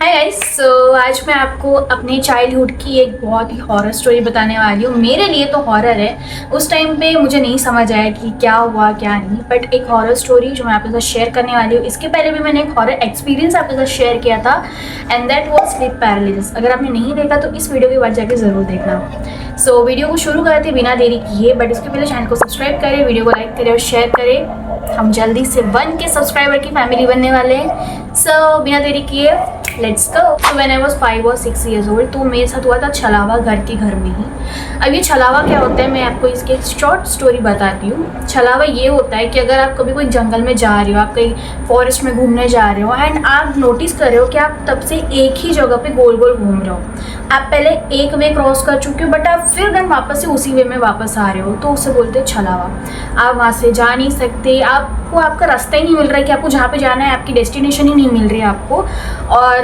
Hi guys, आज मैं आपको अपने चाइल्डहुड की एक बहुत ही हॉरर स्टोरी बताने वाली हूँ। मेरे लिए तो हॉरर है। उस टाइम पे मुझे नहीं समझ आया कि क्या हुआ क्या नहीं, बट एक हॉरर स्टोरी जो मैं आपके साथ शेयर करने वाली हूँ। इसके पहले भी मैंने एक हॉरर एक्सपीरियंस आपके साथ शेयर किया था and that was sleep paralysis. अगर आपने नहीं देखा तो इस वीडियो के बाद जाके ज़रूर देखना। सो वीडियो को शुरू करते बिना देरी किए, बट इसके पहले चैनल को सब्सक्राइब करें, वीडियो को लाइक करें और शेयर करें। हम जल्दी से 1 के सब्सक्राइबर की फैमिली बनने वाले हैं। सो बिना देरी किए let's go. So when I was 5 और 6 ईयर्स ओल्ड, तो मेरे साथ हुआ था छलावा घर में ही। अब ये छलावा क्या होता है, मैं आपको इसकी एक शॉर्ट स्टोरी बताती हूँ। छलावा ये होता है कि अगर आप कभी कोई जंगल में जा रहे हो, आप कहीं फॉरेस्ट में घूमने जा रहे हो एंड आप नोटिस कर रहे हो कि आप तब से एक ही जगह पे गोल गोल घूम रहे हो। आप पहले एक वे क्रॉस कर चुके हो बट आप फिर देन वापस से उसी वे में वापस आ रहे हो, तो उसे बोलते हैं छलावा। आप वहाँ से जा नहीं सकते, आपको आपका रास्ता ही नहीं मिल रहा है कि आपको जहाँ पे जाना है, आपकी डेस्टिनेशन ही नहीं मिल रही है आपको। और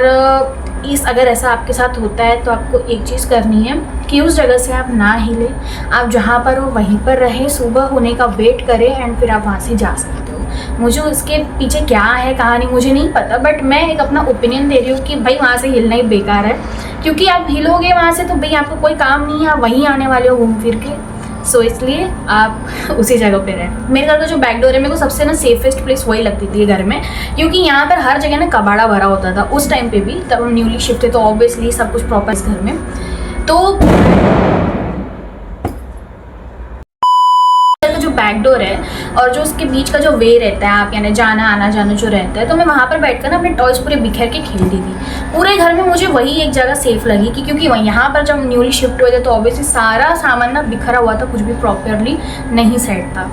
अगर ऐसा आपके साथ होता है तो आपको एक चीज़ करनी है कि उस जगह से आप ना हिले, आप जहाँ पर हो वहीं पर रहें, सुबह होने का वेट करें एंड फिर आप वहाँ से जा सकते हो। मुझे उसके पीछे क्या है कहानी मुझे नहीं पता, बट मैं एक अपना ओपिनियन दे रही हूँ कि भाई वहाँ से हिलना ही बेकार है, क्योंकि आप हिलोगे वहाँ से तो भाई आपको कोई काम नहीं है, आप वहीं आने वाले हो घूम फिर के। सो इसलिए आप उसी जगह पे रहें। मेरे घर का जो बैक डोर है, मेरे को सबसे ना सेफेस्ट प्लेस वही लगती थी घर में, क्योंकि यहाँ पर हर जगह ना कबाड़ा भरा होता था उस टाइम पे भी। तब हम न्यूली शिफ्ट थे तो ऑब्वियसली सब कुछ प्रॉपर इस घर में। तो जो बैक डोर है और जो उसके बीच का जो वे रहता है, आप यानी जाना आना जाना जो रहता है, तो मैं वहाँ पर बैठकर ना अपने टॉयज पूरे बिखेर के खेलती थी। पूरे घर में मुझे वही एक जगह सेफ लगी कि क्योंकि यहाँ पर जब न्यूली शिफ्ट हुए थे तो ऑब्वियसली सारा सामान ना बिखरा हुआ था, कुछ भी प्रॉपरली नहीं सेट था।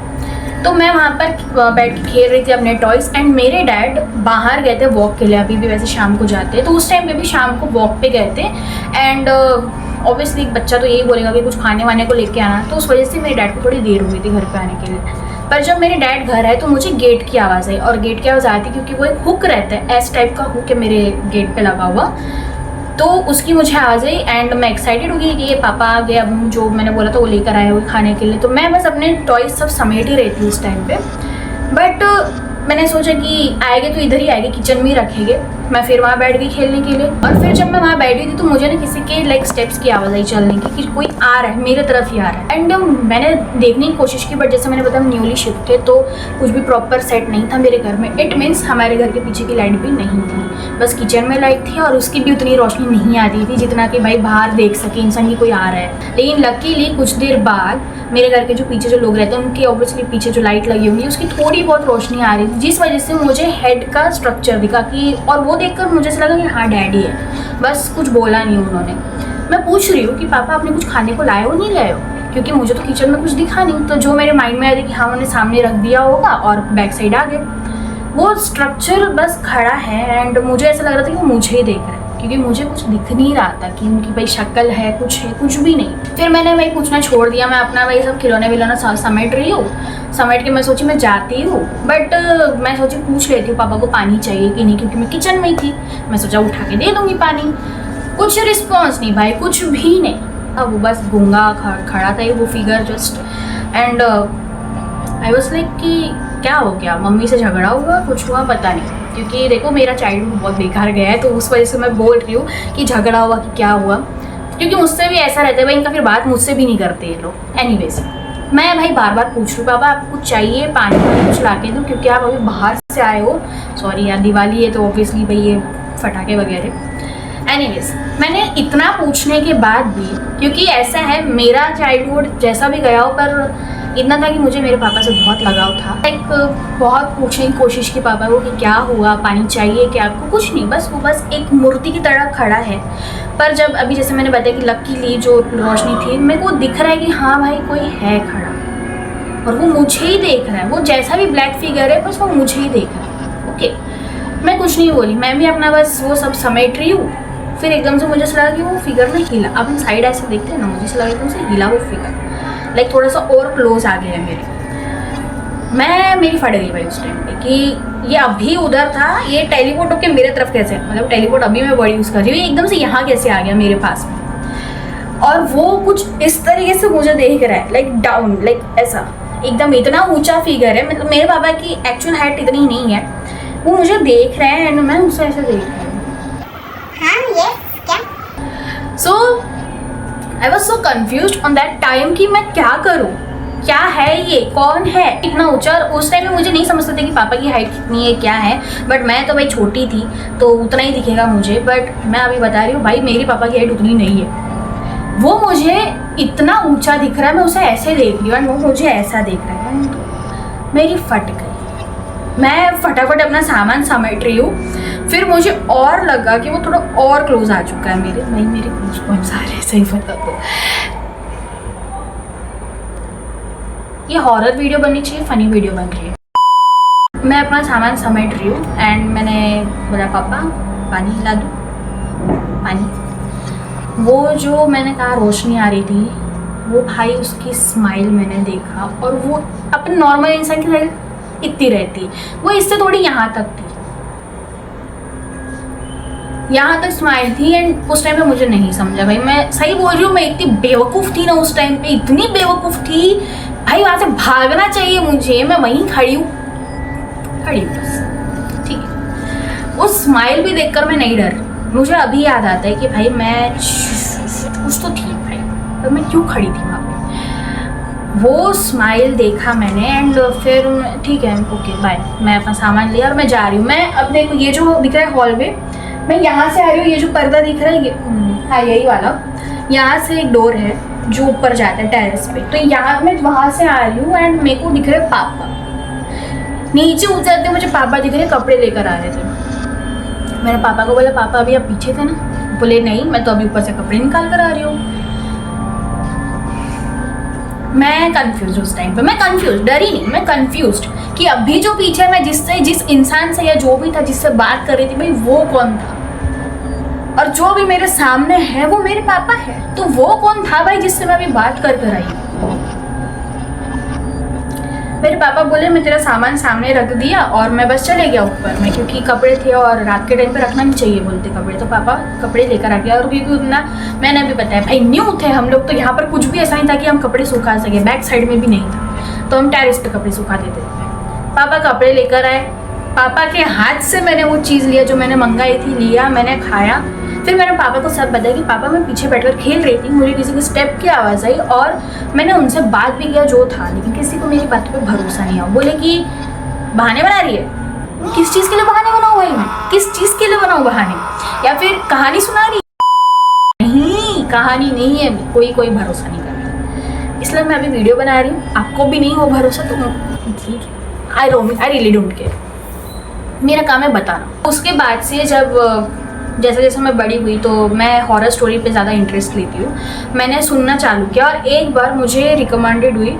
तो मैं वहाँ पर बैठ के खेल रही थी अपने टॉयज एंड मेरे डैड बाहर गए थे वॉक के लिए। अभी भी वैसे शाम को जाते हैं, तो उस टाइम पे भी शाम को वॉक पे गए थे एंड ऑब्वियसली एक बच्चा तो यही बोलेगा कि कुछ खाने वाने को लेके आना, तो उस वजह से मेरे डैड को थोड़ी देर हुई थी घर पे आने के लिए। पर जब मेरे डैड घर आए तो मुझे गेट की आवाज़ आई, और गेट की आवाज़ आई थी क्योंकि वो एक हुक रहता है, एस टाइप का हुक है मेरे गेट पे लगा हुआ, तो उसकी मुझे आवाज़ आई एंड मैं एक्साइटेड हो गई कि ये पापा आ गए, अब जो मैंने बोला था वो लेकर आए हुए खाने के लिए। तो मैं बस अपने टॉयज सब समेट ही रही थी उस टाइम पे, बट मैंने सोचा कि आएंगे तो इधर ही आएंगे, किचन में ही रखेंगे। मैं फिर वहाँ बैठ गई खेलने के लिए, और फिर जब मैं वहाँ बैठी थी तो मुझे ना किसी के लाइक स्टेप्स की आवाज़ आई चलने की, कि कोई आ रहा है मेरे तरफ ही आ रहा है। एंड मैंने देखने की कोशिश की, बट जैसे मैंने बताया न्यूली शिफ्ट थे तो कुछ भी प्रॉपर सेट नहीं था मेरे घर में। इट मीन्स हमारे घर के पीछे की लाइट भी नहीं थी, बस किचन में लाइट थी और उसकी भी उतनी रोशनी नहीं आती थी जितना कि भाई बाहर देख सके इंसान की कोई आ रहा है। लेकिन लकीली कुछ देर बाद मेरे घर के जो पीछे जो लोग रहते हैं उनकी ऑब्वियसली पीछे जो लाइट लगी होगी उसकी थोड़ी बहुत रोशनी आ रही थी, जिस वजह से मुझे हेड का स्ट्रक्चर दिखा कि, और वो देखकर मुझे ऐसा लगा कि हाँ डैडी है। बस कुछ बोला नहीं उन्होंने। मैं पूछ रही हूँ कि पापा आपने कुछ खाने को लाए हो नहीं लाए हो, क्योंकि मुझे तो किचन में कुछ दिखा नहीं। तो जो मेरे माइंड में आया कि हाँ उन्होंने सामने रख दिया होगा और बैक साइड आ गए। वो स्ट्रक्चर बस खड़ा है एंड मुझे ऐसा लग रहा था कि वो मुझे ही देख रहा है, क्योंकि मुझे कुछ दिख नहीं रहा था कि उनकी भाई शक्ल है, कुछ भी नहीं। फिर मैंने भाई पूछना छोड़ दिया, मैं अपना भाई सब खिलौने विलौना समेट रही हूँ, समेट के मैं सोची मैं जाती हूँ, बट मैं सोची पूछ लेती हूँ पापा को पानी चाहिए कि नहीं, क्योंकि मैं किचन में ही थी। मैं सोचा उठा के दे दूँगी पानी। कुछ रिस्पॉन्स नहीं भाई, कुछ भी नहीं। अब वो बस गूंगा खड़ा था वो figure just, and I was like कि क्या हो गया, मम्मी से झगड़ा हुआ, कुछ हुआ पता नहीं, क्योंकि देखो मेरा चाइल्डहुड बहुत बेकार गया है, तो उस वजह से मैं बोल रही हूँ कि झगड़ा हुआ कि क्या हुआ, क्योंकि मुझसे भी ऐसा रहता है भाई, इनका फिर बात मुझसे भी नहीं करते ये लोग। एनीवेज मैं भाई बार बार पूछ रही हूँ पापा आपको कुछ चाहिए, पानी कुछ ला के दूँ, क्योंकि आप अभी बाहर से आए हो। सॉरी यार दिवाली है तो ऑब्वियसली भाई ये फटाके वगैरह। एनीवेज मैंने इतना पूछने के बाद भी, क्योंकि ऐसा है मेरा चाइल्डहुड जैसा भी गया हो, पर इतना था कि मुझे मेरे पापा से बहुत लगाव था। लाइक बहुत पूछने की कोशिश की पापा को कि क्या हुआ, पानी चाहिए क्या आपको, कुछ नहीं, बस वो बस एक मूर्ति की तरह खड़ा है। पर जब अभी जैसे मैंने बताया कि लकीली जो रोशनी थी मेरे को दिख रहा है कि हाँ भाई कोई है खड़ा, और वो मुझे ही देख रहा है। वो जैसा भी ब्लैक फिगर है बस वो मुझे ही देख रहा है। ओके, मैं कुछ नहीं बोली, मैं भी अपना बस वो सब समेट रही हूँ। फिर एकदम से मुझे ऐसा लगा कि वो फिगर ना हिला। अब हम साइड ऐसे देखते हैं ना, मुझे ऐसा लगा एकदम से हिला वो फिगर, लाइक थोड़ा सा और क्लोज आ गया मेरे। मेरी फट गई भाई उस टाइम पे कि ये अभी उधर था, ये टेलीपोर्ट होकर मेरे तरफ कैसे, मतलब टेलीपोर्ट अभी मैं वर्ड यूज़ कर रही हूँ, एकदम से यहाँ कैसे आ गया मेरे पास में। और वो कुछ इस तरीके से मुझे देख रहा है, लाइक डाउन, लाइक ऐसा एकदम इतना ऊंचा फिगर है, मतलब मेरे पापा की एक्चुअल हाइट इतनी नहीं है, वो मुझे देख रहे हैं एंड मैं उससे ऐसे देख रही हूँ। हाँ ये क्या? So I was so confuse on that time कि मैं क्या करूँ, क्या है ये, कौन है इतना ऊंचा। उस टाइम में मुझे नहीं समझते थे कि पापा की हाइट कितनी है, क्या है, बट मैं तो भाई छोटी थी तो उतना ही दिखेगा मुझे। बट मैं अभी बता रही हूँ भाई, मेरी पापा की हाइट उतनी नहीं है। वो मुझे इतना ऊंचा दिख रहा है, मैं उसे ऐसे देख रही हूँ और वो मुझे ऐसा देख रहा है। मेरी फट गई, मैं फटाफट अपना सामान समेट रही हूँ। फिर मुझे और लगा कि वो थोड़ा और क्लोज आ चुका है मेरे, भाई मेरे क्लोज पॉइंट्स आ रहे हैं, सही बता दो। ये हॉरर वीडियो बननी चाहिए, फनी वीडियो बन रही है। मैं अपना सामान समेट रही हूँ एंड मैंने बोला पापा पानी ला दूँ, पानी। वो जो मैंने कहा रोशनी आ रही थी, वो भाई उसकी स्माइल मैंने देखा, और वो अपने नॉर्मल इंसान की साइड इतनी रहती, वो इससे थोड़ी यहाँ तक थी, यहाँ तक स्माइल थी। एंड उस टाइम पे मुझे नहीं समझा भाई, मैं सही बोल रही हूँ, मैं इतनी बेवकूफ़ थी ना उस टाइम पे, इतनी बेवकूफ़ थी भाई, वहाँ से भागना चाहिए मुझे, मैं वहीं खड़ी हूँ बस, ठीक है। वो स्माइल भी देखकर मैं नहीं डर, मुझे अभी याद आता है कि भाई मैं कुछ तो थी भाई, पर मैं क्यों खड़ी थी वहाँ पे। वो स्माइल देखा मैंने एंड फिर ठीक है ओके बाय, मैं अपना सामान लिया और मैं जा रही हूँ। मैं अब देखो ये जो दिख रहा है हॉल में, मैं यहाँ से आ रही हूँ, ये जो पर्दा दिख रहा है ये, हाँ यही वाला, यहाँ से एक डोर है जो ऊपर जाता है टेरेस पे, तो यहाँ मैं वहाँ से आ रही हूँ एंड मेरे को दिख रहे पापा, नीचे उतरते मुझे पापा दिख रहे, कपड़े लेकर आ रहे थे। मैंने पापा को बोला पापा अभी आप पीछे थे ना, बोले नहीं मैं तो अभी ऊपर से कपड़े निकाल कर आ रही हूँ। मैं कंफ्यूज उस टाइम पे, मैं कंफ्यूज, डरी नहीं, मैं कंफ्यूज कि अभी जो पीछे मैं जिस इंसान से या जो भी था जिससे बात कर रही थी भाई वो कौन था, और जो भी मेरे सामने है वो मेरे पापा है, तो वो कौन था भाई जिससे मैं अभी बात कर आई। मेरे पापा बोले मैं तेरा सामान सामने रख दिया और मैं बस चले गया ऊपर में, क्योंकि कपड़े थे और रात के टाइम पे रखना नहीं चाहिए बोलते कपड़े, तो पापा कपड़े लेकर आ गया। और क्योंकि उतना मैंने अभी बताया भाई न्यू थे हम लोग, तो यहाँ पर कुछ भी ऐसा नहीं था कि हम कपड़े सुखा सके, बैक साइड में भी नहीं था, तो हम टेरेस पे कपड़े सुखा देते थे। पापा कपड़े लेकर आए, पापा के हाथ से मैंने वो चीज़ लिया जो मैंने मंगाई थी, लिया, मैंने खाया। फिर मैंने पापा को सब बताया कि पापा मैं पीछे बैठकर खेल रही थी, मुझे किसी के स्टेप की आवाज़ आई और मैंने उनसे बात भी किया जो था, लेकिन किसी को मेरी बात पे भरोसा नहीं आया। बोले कि बहाने बना रही है, किस चीज़ के लिए बहाने बनाऊँ भाई, मैं किस चीज़ के लिए बनाऊँ बहाने, या फिर कहानी सुना रही? नहीं, कहानी नहीं है, कोई भरोसा नहीं कर रहा, इसलिए मैं अभी वीडियो बना रही हूँ। आपको भी नहीं हो भरोसा तो ठीक है, आई रियली डोंट केयर, मेरा काम है बताना। उसके बाद से जब जैसे जैसे मैं बड़ी हुई तो मैं हॉरर स्टोरी पे ज़्यादा इंटरेस्ट लेती हूँ, मैंने सुनना चालू किया और एक बार मुझे रिकमेंडेड हुई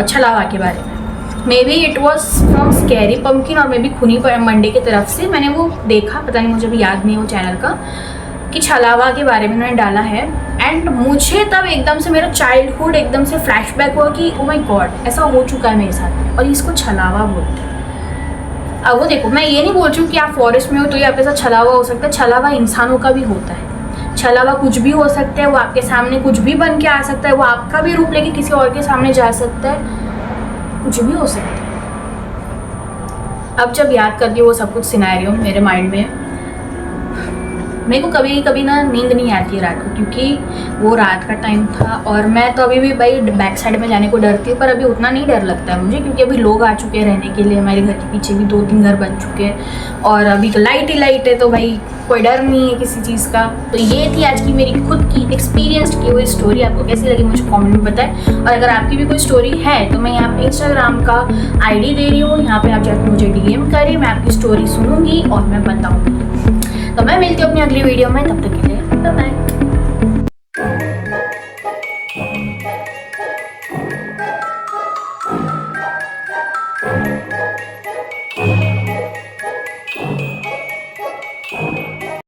छलावा के बारे में। May be it was from scary pumpkin और मे बी खूनी मंडे की तरफ से मैंने वो देखा, पता नहीं मुझे भी याद नहीं है वो चैनल का, कि छलावा के बारे में उन्होंने डाला है। एंड मुझे तब एकदम से मेरा चाइल्डहुड एकदम से फ्लैशबैक हुआ कि ओ माय गॉड ऐसा हो चुका है मेरे साथ, और इसको छलावा बोलते हैं। अब वो देखो, मैं ये नहीं बोल रही हूँ कि आप फॉरेस्ट में हो तो ये आपके साथ छलावा हो सकता है, छलावा इंसानों का भी होता है, छलावा कुछ भी हो सकता है, वो आपके सामने कुछ भी बन के आ सकता है, वो आपका भी रूप लेके किसी और के सामने जा सकता है, कुछ भी हो सकता है। अब जब याद करती हूँ वो सब कुछ सिनेरियो मेरे माइंड में, मेरे को कभी कभी ना नींद नहीं आती है रात को, क्योंकि वो रात का टाइम था और मैं तो अभी भी भाई बैक साइड में जाने को डरती हूँ, पर अभी उतना नहीं डर लगता है मुझे, क्योंकि अभी लोग आ चुके हैं रहने के लिए, हमारे घर के पीछे भी 2-3 घर बन चुके हैं और अभी तो लाइट ही लाइट है, तो भाई कोई डर नहीं है किसी चीज़ का। तो ये थी आज की मेरी खुद की एक्सपीरियंस की हुई स्टोरी, आपको कैसी लगी मुझे कमेंट में बताएं। और अगर आपकी भी कोई स्टोरी है तो मैं यहाँ पे इंस्टाग्राम का आईडी दे रही हूँ, यहाँ पे आप जाकर मुझे DM करें, मैं आपकी स्टोरी सुनूंगी और मैं बताऊँगी। तो मैं मिलती हूँ अपनी अगली वीडियो में, तब तक के लिए बाय बाय।